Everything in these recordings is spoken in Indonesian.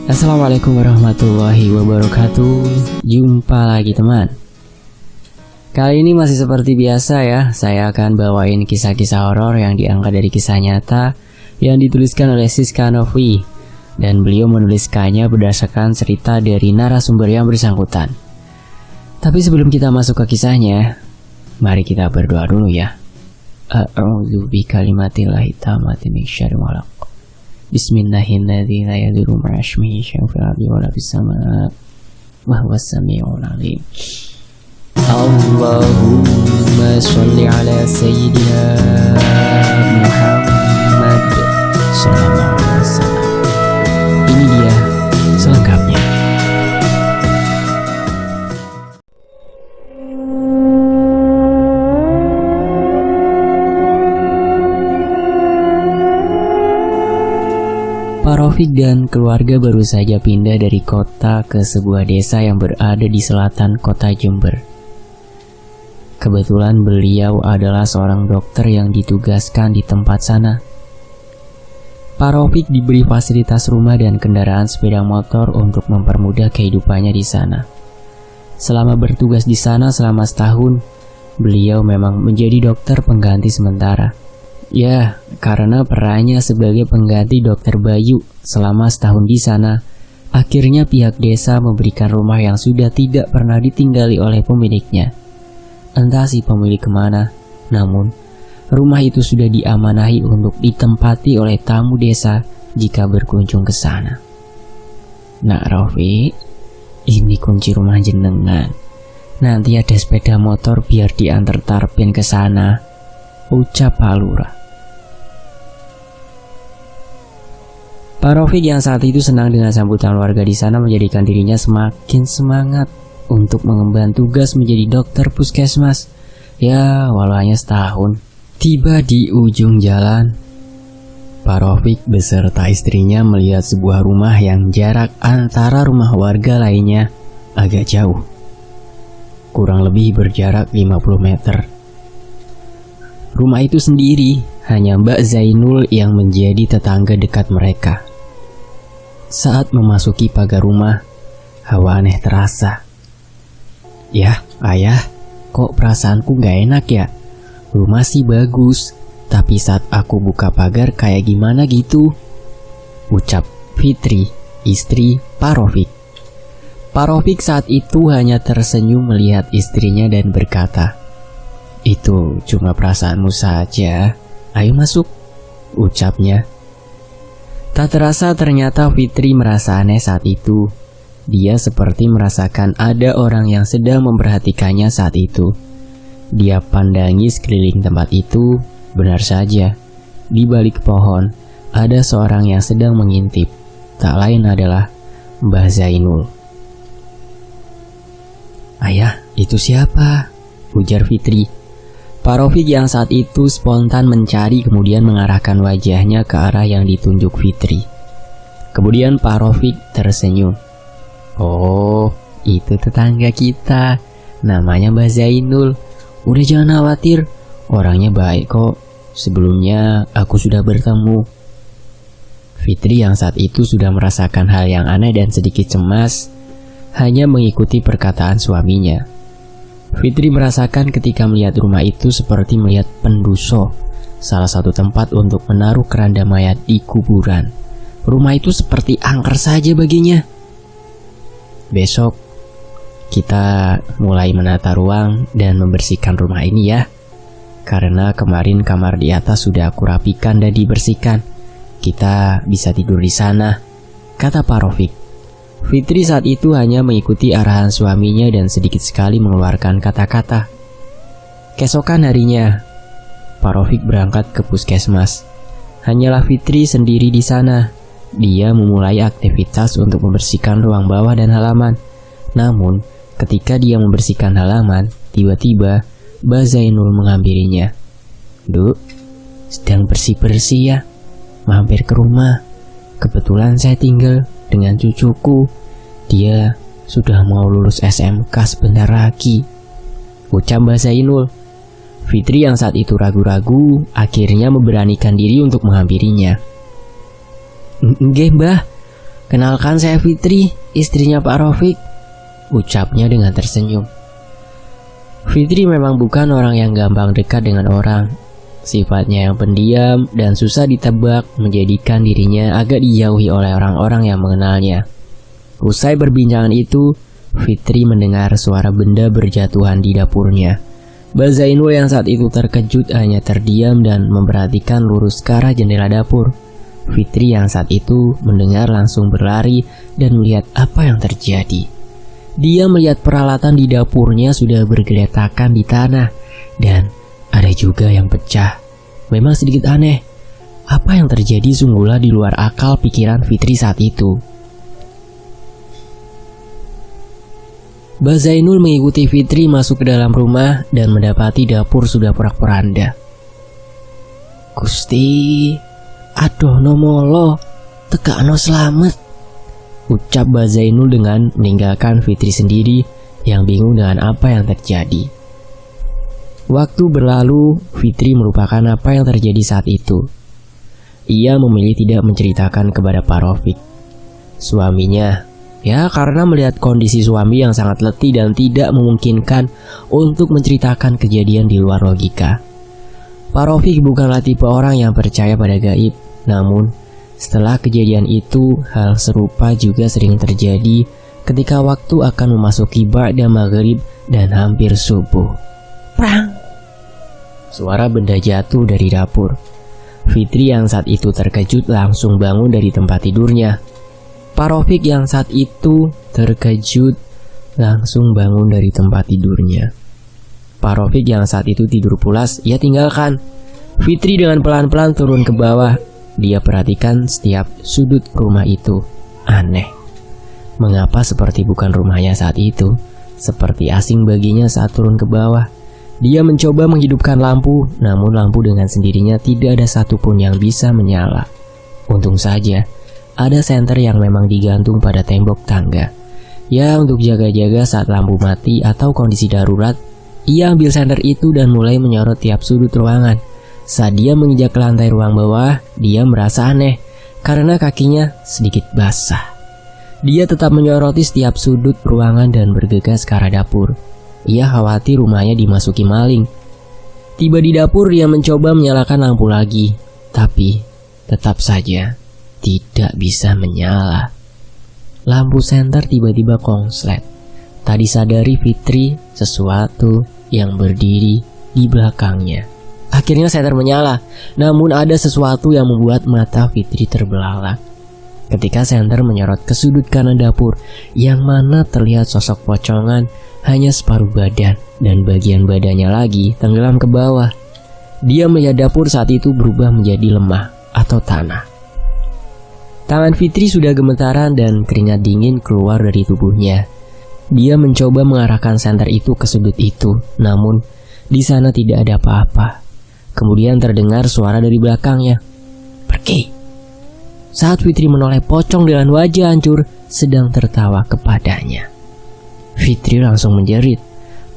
Assalamualaikum warahmatullahi wabarakatuh. Jumpa lagi teman. Kali ini masih seperti biasa ya, saya akan bawain kisah-kisah horor yang diangkat dari kisah nyata yang dituliskan oleh Siska Novi. Dan beliau menuliskannya berdasarkan cerita dari narasumber yang bersangkutan. Tapi sebelum kita masuk ke kisahnya, mari kita berdoa dulu ya. A'udzu bikalimatillahi tammati min syarri ma khalaq. Bismillahirrahmanirrahim. La yadurru ma'asmihi syai'un fil ardi wa la fis sama' wa huwas samiul 'alim. Allahumma shalli ala sayyidina Muhammad sallallahu alaihi wasallam. Ini dia selengkapnya. Pak Rafiq dan keluarga baru saja pindah dari kota ke sebuah desa yang berada di selatan kota Jember. Kebetulan beliau adalah seorang dokter yang ditugaskan di tempat sana. Pak Rafiq diberi fasilitas rumah dan kendaraan sepeda motor untuk mempermudah kehidupannya di sana. Selama bertugas di sana selama setahun, beliau memang menjadi dokter pengganti sementara. Ya, karena perannya sebagai pengganti Dokter Bayu selama setahun di sana, akhirnya pihak desa memberikan rumah yang sudah tidak pernah ditinggali oleh pemiliknya. Entah si pemilik kemana, namun rumah itu sudah diamanahi untuk ditempati oleh tamu desa jika berkunjung ke sana. Nak Rafiq, ini kunci rumah jenengan. Nanti ada sepeda motor biar diantar Tarpin ke sana, ucap Pak Lurah. Pak Rafiq yang saat itu senang dengan sambutan warga di sana menjadikan dirinya semakin semangat untuk mengemban tugas menjadi dokter puskesmas. Ya, walau hanya setahun. Tiba di ujung jalan, Pak Rafiq beserta istrinya melihat sebuah rumah yang jarak antara rumah warga lainnya agak jauh. Kurang lebih berjarak 50 meter. Rumah itu sendiri hanya Mbak Zainul yang menjadi tetangga dekat mereka. Saat memasuki pagar rumah, hawa aneh terasa. Ya, ayah, kok perasaanku gak enak ya? Rumah sih bagus, tapi saat aku buka pagar kayak gimana gitu, ucap Fitri, istri Pak Rafiq. Pak Rafiq saat itu hanya tersenyum melihat istrinya dan berkata, "Itu cuma perasaanmu saja, ayo masuk," ucapnya. Tak terasa ternyata Fitri merasa aneh saat itu. Dia seperti merasakan ada orang yang sedang memperhatikannya saat itu. Dia pandangi sekeliling tempat itu, benar saja. Di balik pohon, ada seorang yang sedang mengintip. Tak lain adalah Mbah Zainul. "Ayah, itu siapa?" ujar Fitri. Pak Rafiq yang saat itu spontan mencari kemudian mengarahkan wajahnya ke arah yang ditunjuk Fitri. Kemudian Pak Rafiq tersenyum. "Oh, itu tetangga kita. Namanya Mbak Zainul. Udah jangan khawatir, orangnya baik kok. Sebelumnya aku sudah bertemu." Fitri yang saat itu sudah merasakan hal yang aneh dan sedikit cemas, hanya mengikuti perkataan suaminya. Fitri merasakan ketika melihat rumah itu seperti melihat pendoso, salah satu tempat untuk menaruh keranda mayat di kuburan. Rumah itu seperti angker saja baginya. "Besok kita mulai menata ruang dan membersihkan rumah ini ya. Karena kemarin kamar di atas sudah aku rapikan dan dibersihkan. Kita bisa tidur di sana," kata Pak Rafiq. Fitri saat itu hanya mengikuti arahan suaminya dan sedikit sekali mengeluarkan kata-kata. Keesokan harinya, Pak Rafiq berangkat ke puskesmas. Hanyalah Fitri sendiri di sana. Dia memulai aktivitas untuk membersihkan ruang bawah dan halaman. Namun, ketika dia membersihkan halaman, tiba-tiba Mbak Zainul menghampirinya. "Duk, sedang bersih-bersih ya? Mampir ke rumah. Kebetulan saya tinggal dengan cucuku. Dia sudah mau lulus SMK sebentar lagi," ucap Mbak Zainul. Fitri yang saat itu ragu-ragu akhirnya memberanikan diri untuk menghampirinya. "Nggih Mbah, "Kenalkan, saya Fitri, istrinya Pak Rafiq," ucapnya dengan tersenyum. Fitri memang bukan orang yang gampang dekat dengan orang. Sifatnya yang pendiam dan susah ditebak menjadikan dirinya agak dijauhi oleh orang-orang yang mengenalnya. Usai perbincangan itu, Fitri mendengar suara benda berjatuhan di dapurnya. Mbak Zainul yang saat itu terkejut hanya terdiam dan memperhatikan lurus ke arah jendela dapur. Fitri yang saat itu mendengar langsung berlari dan melihat apa yang terjadi. Dia melihat peralatan di dapurnya sudah bergeletakan di tanah dan ada juga yang pecah. Memang sedikit aneh. Apa yang terjadi sungguhlah di luar akal pikiran Fitri saat itu. Mbak Zainul mengikuti Fitri masuk ke dalam rumah dan mendapati dapur sudah porak-poranda. "Gusti, aduh nomolo, tekakno slamet," ucap Mbak Zainul dengan meninggalkan Fitri sendiri yang bingung dengan apa yang terjadi. Waktu berlalu, Fitri melupakan apa yang terjadi saat itu. Ia memilih tidak menceritakan kepada Pak Rafiq, suaminya. Ya, karena melihat kondisi suami yang sangat letih dan tidak memungkinkan untuk menceritakan kejadian di luar logika. Pak Rafiq bukanlah tipe orang yang percaya pada gaib. Namun, setelah kejadian itu, hal serupa juga sering terjadi ketika waktu akan memasuki ba'da maghrib dan hampir subuh. Prang! Suara benda jatuh dari dapur. Fitri yang saat itu terkejut langsung bangun dari tempat tidurnya. Pak Rafiq yang saat itu terkejut langsung bangun dari tempat tidurnya. Pak Rafiq yang saat itu tidur pulas, ia tinggalkan. Fitri dengan pelan-pelan turun ke bawah. Dia perhatikan setiap sudut rumah itu. Aneh. Mengapa seperti bukan rumahnya saat itu? Seperti asing baginya saat turun ke bawah. Dia mencoba menghidupkan lampu, namun lampu dengan sendirinya tidak ada satupun yang bisa menyala. Untung saja ada senter yang memang digantung pada tembok tangga. Ya, untuk jaga-jaga saat lampu mati atau kondisi darurat. Ia ambil senter itu dan mulai menyorot tiap sudut ruangan. Saat dia menginjak ke lantai ruang bawah, dia merasa aneh karena kakinya sedikit basah. Dia tetap menyoroti setiap sudut ruangan dan bergegas ke arah dapur. Ia khawatir rumahnya dimasuki maling. Tiba di dapur, dia mencoba menyalakan lampu lagi, tapi tetap saja tidak bisa menyala. Lampu senter tiba-tiba konslet. Tak disadari Fitri sesuatu yang berdiri di belakangnya. Akhirnya senter menyala, namun ada sesuatu yang membuat mata Fitri terbelalak. Ketika senter menyorot ke sudut kanan dapur, yang mana terlihat sosok pocongan hanya separuh badan dan bagian badannya lagi tenggelam ke bawah. Dia melihat dapur saat itu berubah menjadi lemah atau tanah. Tangan Fitri sudah gemetaran dan keringat dingin keluar dari tubuhnya. Dia mencoba mengarahkan senter itu ke sudut itu, namun di sana tidak ada apa-apa. Kemudian terdengar suara dari belakangnya, "Pergi!" Saat Fitri menoleh, pocong dengan wajah hancur sedang tertawa kepadanya. Fitri langsung menjerit.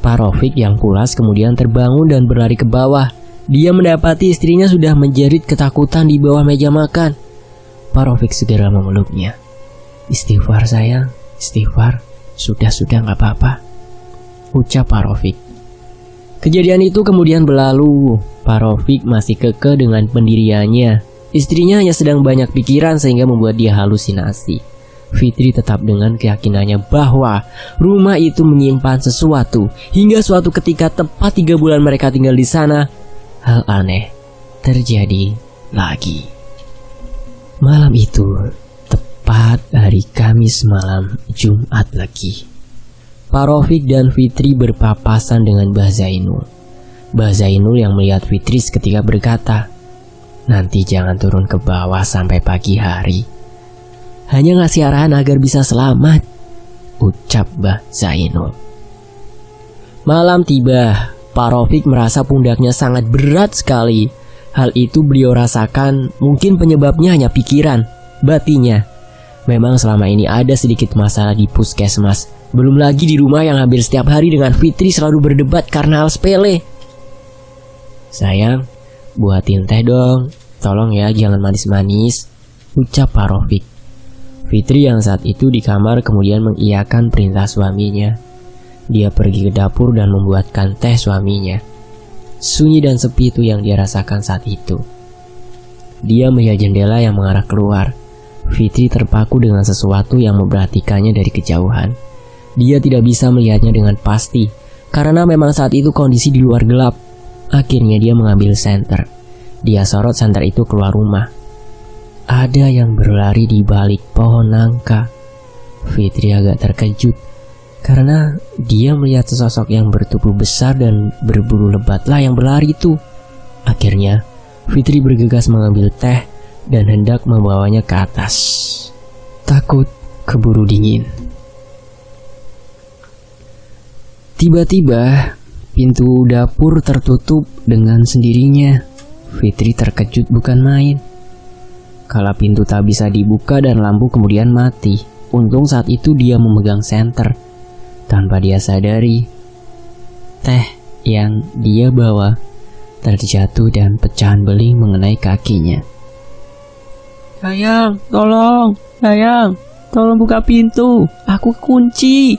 Pak Rafiq yang pulas kemudian terbangun dan berlari ke bawah. Dia mendapati istrinya sudah menjerit ketakutan di bawah meja makan. Pak Rafiq segera memeluknya. "Istighfar sayang, istighfar. Sudah gak apa-apa," ucap Pak Rafiq. Kejadian itu kemudian berlalu. Pak Rafiq masih kekeh dengan pendiriannya. Istrinya hanya sedang banyak pikiran sehingga membuat dia halusinasi. Fitri tetap dengan keyakinannya bahwa rumah itu menyimpan sesuatu. Hingga suatu ketika tepat 3 bulan mereka tinggal di sana, hal aneh terjadi lagi. Malam itu, tepat hari Kamis malam Jumat Legi, Pak Rafiq dan Fitri berpapasan dengan Mbah Zainul. Mbah Zainul yang melihat Fitri seketika berkata, "Nanti jangan turun ke bawah sampai pagi hari. Hanya ngasih arahan agar bisa selamat," ucap Mbah Zainul. Malam tiba, Pak Rafiq merasa pundaknya sangat berat sekali. Hal itu beliau rasakan, mungkin penyebabnya hanya pikiran, batinnya. Memang selama ini ada sedikit masalah di puskesmas. Belum lagi di rumah yang hampir setiap hari dengan Fitri selalu berdebat karena hal sepele. "Sayang, buatin teh dong. Tolong ya, jangan manis-manis," ucap Pak Rafiq. Fitri yang saat itu di kamar kemudian mengiyakan perintah suaminya. Dia pergi ke dapur dan membuatkan teh suaminya. Sunyi dan sepi itu yang dia rasakan saat itu. Dia melihat jendela yang mengarah keluar. Fitri terpaku dengan sesuatu yang memperhatikannya dari kejauhan. Dia tidak bisa melihatnya dengan pasti, karena memang saat itu kondisi di luar gelap. Akhirnya dia mengambil senter. Dia sorot senter itu keluar rumah. Ada yang berlari di balik pohon nangka. Fitri agak terkejut, karena dia melihat sesosok yang bertubuh besar dan berbulu lebatlah yang berlari itu. Akhirnya, Fitri bergegas mengambil teh dan hendak membawanya ke atas. Takut keburu dingin. Tiba-tiba, pintu dapur tertutup dengan sendirinya. Fitri terkejut bukan main. Kala pintu tak bisa dibuka dan lampu kemudian mati. Untung saat itu dia memegang senter. Tanpa dia sadari, teh yang dia bawa terjatuh dan pecahan beling mengenai kakinya. Sayang, tolong buka pintu, aku kunci,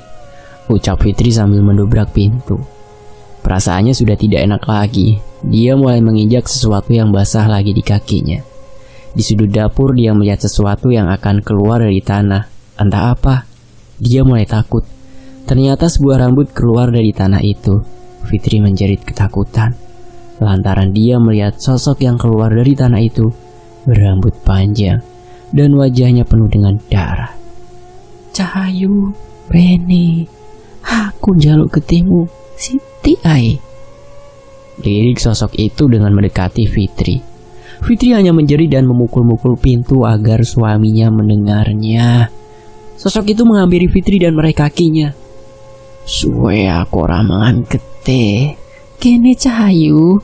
ucap Fitri sambil mendobrak pintu. Perasaannya sudah tidak enak lagi. Dia mulai menginjak sesuatu yang basah lagi di kakinya. Di sudut dapur dia melihat sesuatu yang akan keluar dari tanah. Entah apa. Dia mulai takut. Ternyata sebuah rambut keluar dari tanah itu. Fitri menjerit ketakutan lantaran dia melihat sosok yang keluar dari tanah itu berambut panjang dan wajahnya penuh dengan darah. Cahayu, Rene, aku njaluk ketemu Siti Ai. Lirik sosok itu dengan mendekati Fitri. Fitri hanya menjerit dan memukul-mukul pintu agar suaminya mendengarnya. Sosok itu menghampiri Fitri dan meraih kakinya. Suwe aku ramangan getih. Kene Cahayu,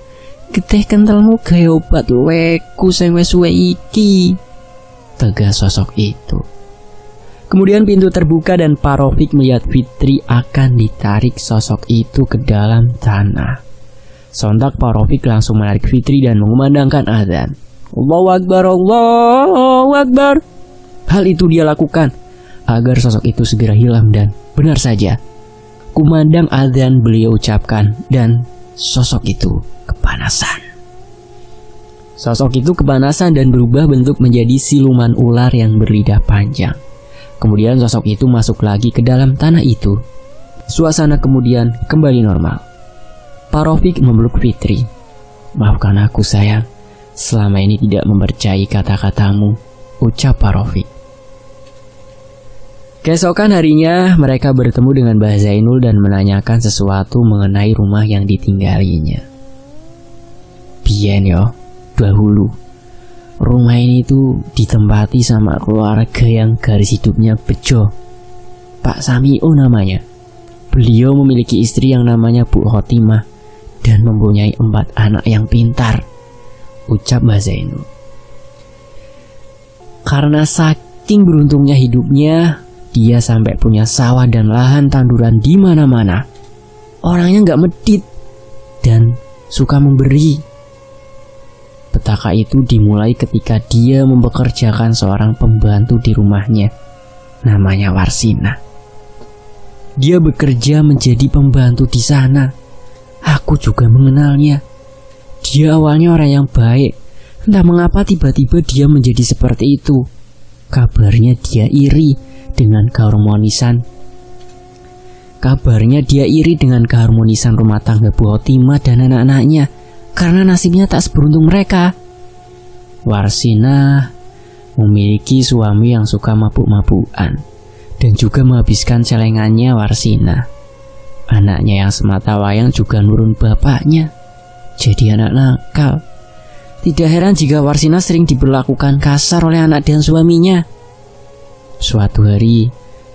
getih kentalmu gawe obat weku sing wis suwe iki, tegas sosok itu. Kemudian pintu terbuka dan Pak Rafiq melihat Fitri akan ditarik sosok itu ke dalam tanah. Sontak Pak Rafiq langsung menarik Fitri dan mengumandangkan azan. Allahu Akbar, Allahu Akbar. Hal itu dia lakukan agar sosok itu segera hilang dan benar saja. Kumandang azan beliau ucapkan dan sosok itu kepanasan. Sosok itu kepanasan dan berubah bentuk menjadi siluman ular yang berlidah panjang. Kemudian sosok itu masuk lagi ke dalam tanah itu. Suasana kemudian kembali normal. Pak Rafiq memeluk Fitri. Maafkan aku sayang, selama ini tidak mempercayai kata-katamu, ucap Pak Rafiq. Keesokan harinya mereka bertemu dengan Mbah Zainul dan menanyakan sesuatu mengenai rumah yang ditinggalinya. Biyen yo, dahulu rumah ini tuh ditempati sama keluarga yang garis hidupnya bejo. Pak Sami'o namanya. Beliau memiliki istri yang namanya Bu Khotimah dan mempunyai 4 anak yang pintar, ucap Mbah Zainul. Karena saking beruntungnya hidupnya, dia sampai punya sawah dan lahan tanduran di mana-mana. Orangnya nggak medit dan suka memberi. Petaka itu dimulai ketika dia mempekerjakan seorang pembantu di rumahnya, namanya Warsina. Dia bekerja menjadi pembantu di sana. Aku juga mengenalnya. Dia awalnya orang yang baik. Entah mengapa tiba-tiba dia menjadi seperti itu. Kabarnya dia iri dengan keharmonisan rumah tangga Bu Khotimah dan anak-anaknya, karena nasibnya tak seberuntung mereka. Warsina memiliki suami yang suka mabuk-mabukan dan juga menghabiskan celengannya Warsina. Anaknya yang semata wayang juga nurun bapaknya, jadi anak nakal. Tidak heran jika Warsina sering diperlakukan kasar oleh anak dan suaminya. Suatu hari,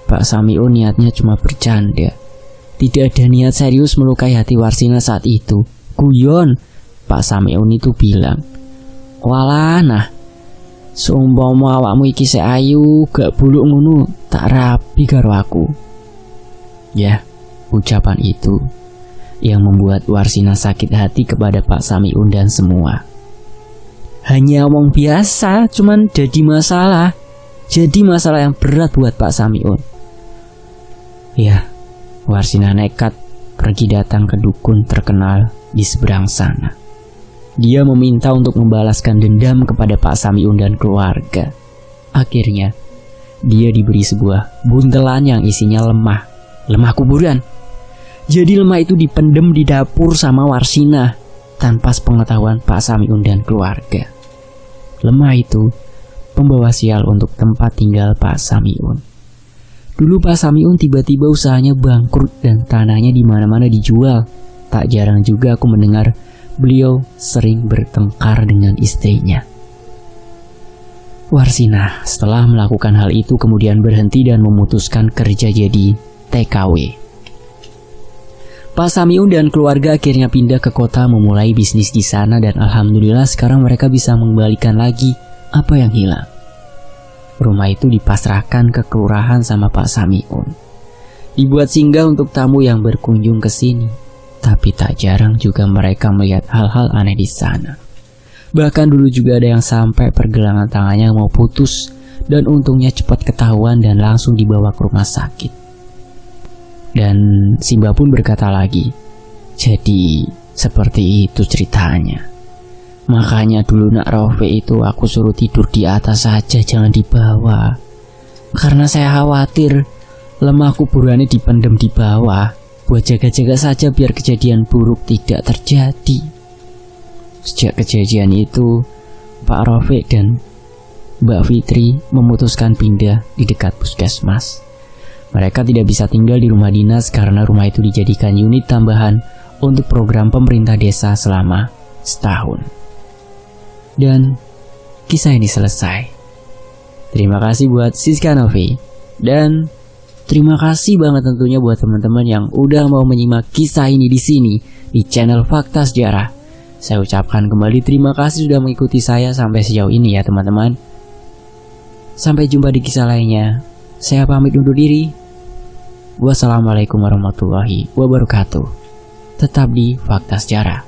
Pak Sami'o niatnya cuma bercanda. Tidak ada niat serius melukai hati Warsina saat itu. Guyon, Pak Sami'o itu bilang, walah nah, seumpama awakmu iki sik ayu, gak buluk ngono, tak rapi karo aku. Ya, ucapan itu yang membuat Warsina sakit hati kepada Pak Sami'o dan semua. Hanya omong biasa, cuman jadi masalah. jadi masalah yang berat buat Pak Samiun. Ya, Warsinah nekat pergi datang ke dukun terkenal di seberang sana. Dia meminta untuk membalaskan dendam kepada Pak Samiun dan keluarga. Akhirnya, dia diberi sebuah buntelan yang isinya lemah kuburan. Jadi lemah itu dipendem di dapur sama Warsinah tanpa sepengetahuan Pak Samiun dan keluarga. Lemah itu pembawa sial untuk tempat tinggal Pak Samiun. Dulu Pak Samiun tiba-tiba usahanya bangkrut dan tanahnya di mana-mana dijual. Tak jarang juga aku mendengar beliau sering bertengkar dengan istrinya. Warsinah setelah melakukan hal itu kemudian berhenti dan memutuskan kerja jadi TKW. Pak Samiun dan keluarga akhirnya pindah ke kota memulai bisnis di sana dan alhamdulillah sekarang mereka bisa mengembalikan lagi apa yang hilang. Rumah itu dipasrahkan ke kelurahan sama Pak Samiun. Dibuat singgah untuk tamu yang berkunjung ke sini. Tapi tak jarang juga mereka melihat hal-hal aneh di sana. Bahkan dulu juga ada yang sampai pergelangan tangannya mau putus dan untungnya cepat ketahuan dan langsung dibawa ke rumah sakit. Dan Simba pun berkata lagi, jadi seperti itu ceritanya. Makanya dulu Nak Rofe itu aku suruh tidur di atas saja, jangan di bawah. Karena saya khawatir lemah kuburannya dipendam di bawah, buat jaga-jaga saja biar kejadian buruk tidak terjadi. Sejak kejadian itu, Pak Rofe dan Mbak Fitri memutuskan pindah di dekat puskesmas. Mereka tidak bisa tinggal di rumah dinas karena rumah itu dijadikan unit tambahan untuk program pemerintah desa selama setahun. Dan kisah ini selesai. Terima kasih buat Siska Novi. Dan terima kasih banget tentunya buat teman-teman yang udah mau menyimak kisah ini di sini di channel Fakta Sejarah. Saya ucapkan kembali terima kasih sudah mengikuti saya sampai sejauh ini ya teman-teman. Sampai jumpa di kisah lainnya. Saya pamit undur diri. Wassalamualaikum warahmatullahi wabarakatuh. Tetap di Fakta Sejarah.